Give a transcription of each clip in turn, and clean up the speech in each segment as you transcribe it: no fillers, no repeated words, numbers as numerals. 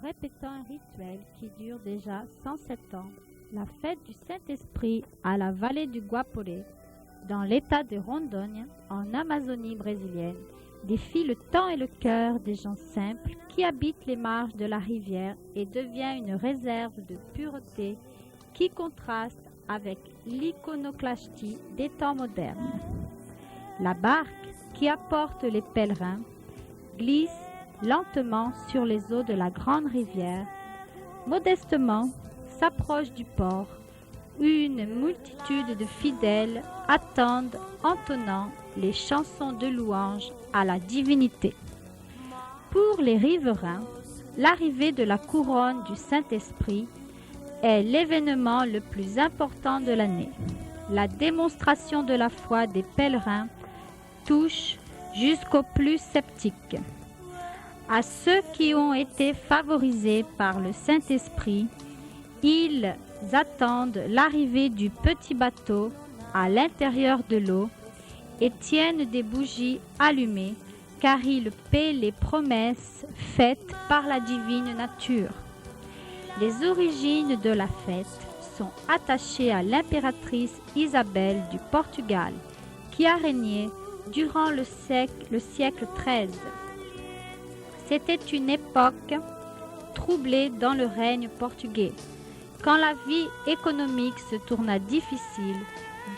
répétant un rituel qui dure déjà 107 ans, la fête du Saint-Esprit à la vallée du Guaporé, dans l'état de Rondônia, en Amazonie brésilienne, défie le temps et le cœur des gens simples qui habitent les marges de la rivière et devient une réserve de pureté qui contraste avec l'iconoclastie des temps modernes. La barque qui apporte les pèlerins glisse lentement sur les eaux de la grande rivière, modestement s'approche du port où une multitude de fidèles attendent entonnant les chansons de louange à la divinité. Pour les riverains, l'arrivée de la couronne du Saint-Esprit est l'événement le plus important de l'année. La démonstration de la foi des pèlerins touche jusqu'aux plus sceptiques. À ceux qui ont été favorisés par le Saint-Esprit, ils attendent l'arrivée du petit bateau à l'intérieur de l'eau et tiennent des bougies allumées car ils paient les promesses faites par la divine nature. Les origines de la fête sont attachées à l'impératrice Isabelle du Portugal qui a régné durant le siècle XIII. C'était une époque troublée dans le règne portugais, quand la vie économique se tourna difficile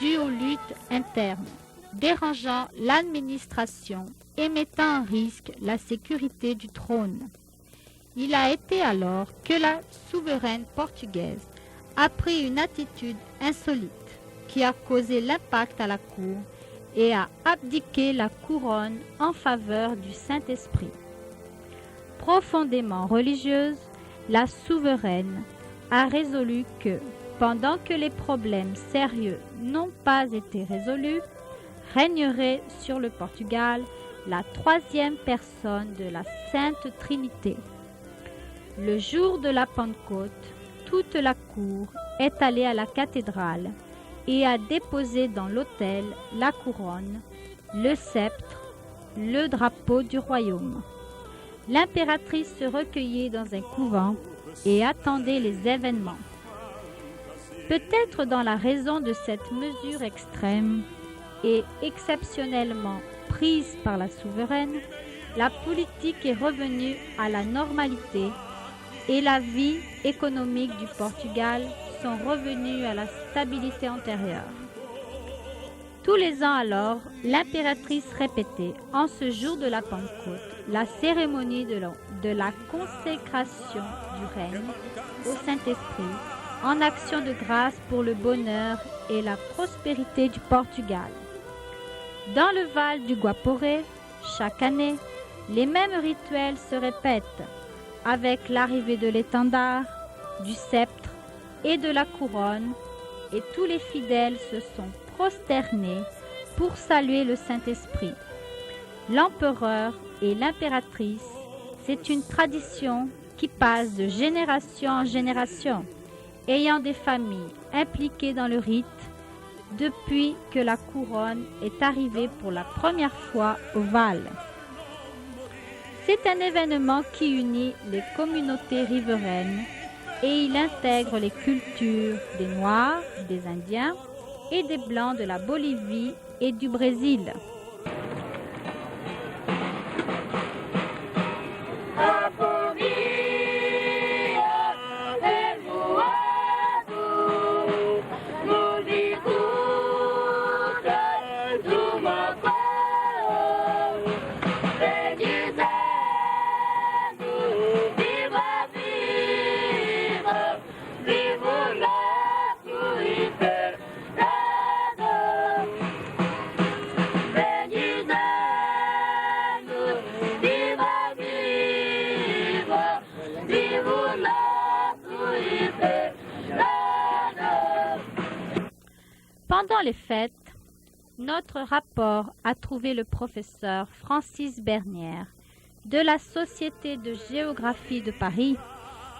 due aux luttes internes, dérangeant l'administration et mettant en risque la sécurité du trône. Il a été alors que la souveraine portugaise a pris une attitude insolite qui a causé l'impact à la cour et a abdiqué la couronne en faveur du Saint-Esprit. Profondément religieuse, la souveraine a résolu que, pendant que les problèmes sérieux n'ont pas été résolus, régnerait sur le Portugal la troisième personne de la Sainte Trinité. Le jour de la Pentecôte, toute la cour est allée à la cathédrale et a déposé dans l'autel la couronne, le sceptre, le drapeau du royaume. L'impératrice se recueillait dans un couvent et attendait les événements. Peut-être dans la raison de cette mesure extrême et exceptionnellement prise par la souveraine, la politique est revenue à la normalité et la vie économique du Portugal sont revenues à la stabilité antérieure. Tous les ans alors, l'impératrice répétait, en ce jour de la Pentecôte, la cérémonie de la consécration du règne au Saint-Esprit, en action de grâce pour le bonheur et la prospérité du Portugal. Dans le Val du Guaporé, chaque année, les mêmes rituels se répètent, avec l'arrivée de l'étendard, du sceptre et de la couronne, et tous les fidèles se sont prosternés pour saluer le Saint-Esprit. L'empereur et l'impératrice, c'est une tradition qui passe de génération en génération, ayant des familles impliquées dans le rite depuis que la couronne est arrivée pour la première fois au Val. C'est un événement qui unit les communautés riveraines et il intègre les cultures des Noirs, des Indiens et des Blancs de la Bolivie et du Brésil. Pendant les fêtes, notre rapport a trouvé le professeur Francis Bernière de la Société de géographie de Paris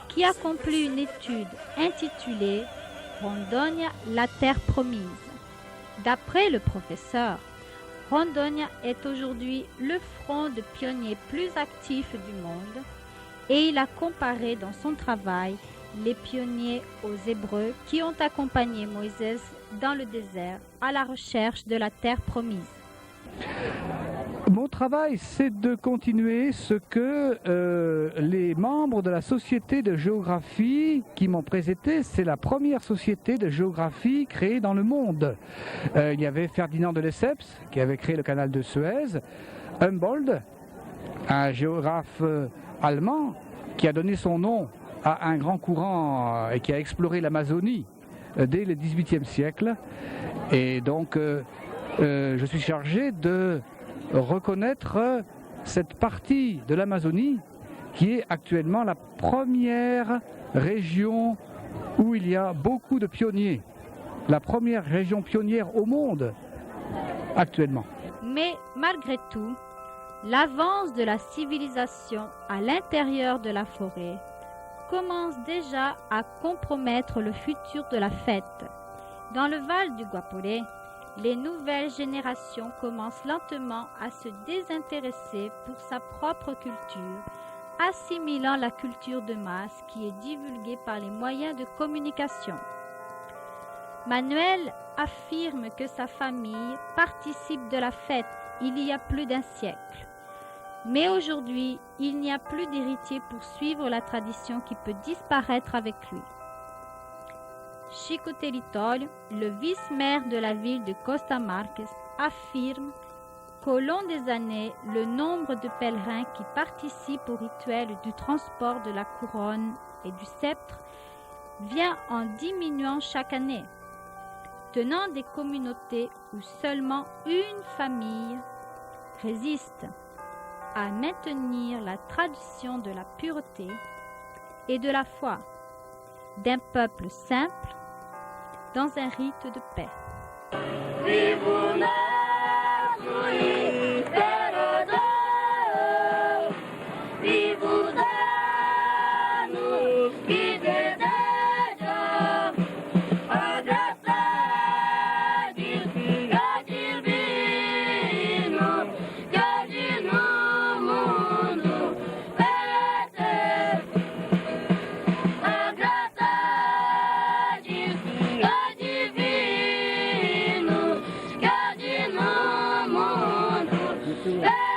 qui accomplit une étude intitulée « Rondônia, la terre promise ». D'après le professeur, Rondônia est aujourd'hui le front de pionniers plus actif du monde et il a comparé dans son travail les pionniers aux Hébreux qui ont accompagné Moïse dans le désert à la recherche de la terre promise. Mon travail, c'est de continuer ce que les membres de la Société de géographie qui m'ont précédé, c'est la première société de géographie créée dans le monde. Il y avait Ferdinand de Lesseps qui avait créé le canal de Suez, Humboldt, un géographe allemand qui a donné son nom à un grand courant et qui a exploré l'Amazonie dès le XVIIIe siècle. Et donc, je suis chargé de reconnaître cette partie de l'Amazonie qui est actuellement la première région où il y a beaucoup de pionniers, la première région pionnière au monde actuellement. Mais malgré tout, l'avance de la civilisation à l'intérieur de la forêt commence déjà à compromettre le futur de la fête. Dans le Val du Guapore, les nouvelles générations commencent lentement à se désintéresser pour sa propre culture, assimilant la culture de masse qui est divulguée par les moyens de communication. Manuel affirme que sa famille participe de la fête il y a plus d'un siècle. Mais aujourd'hui, il n'y a plus d'héritier pour suivre la tradition qui peut disparaître avec lui. Chico Território, le vice-maire de la ville de Costa Marques, affirme qu'au long des années, le nombre de pèlerins qui participent au rituel du transport de la couronne et du sceptre vient en diminuant chaque année. Tenant des communautés où seulement une famille résiste à maintenir la tradition de la pureté et de la foi d'un peuple simple dans un rite de paix. Yeah.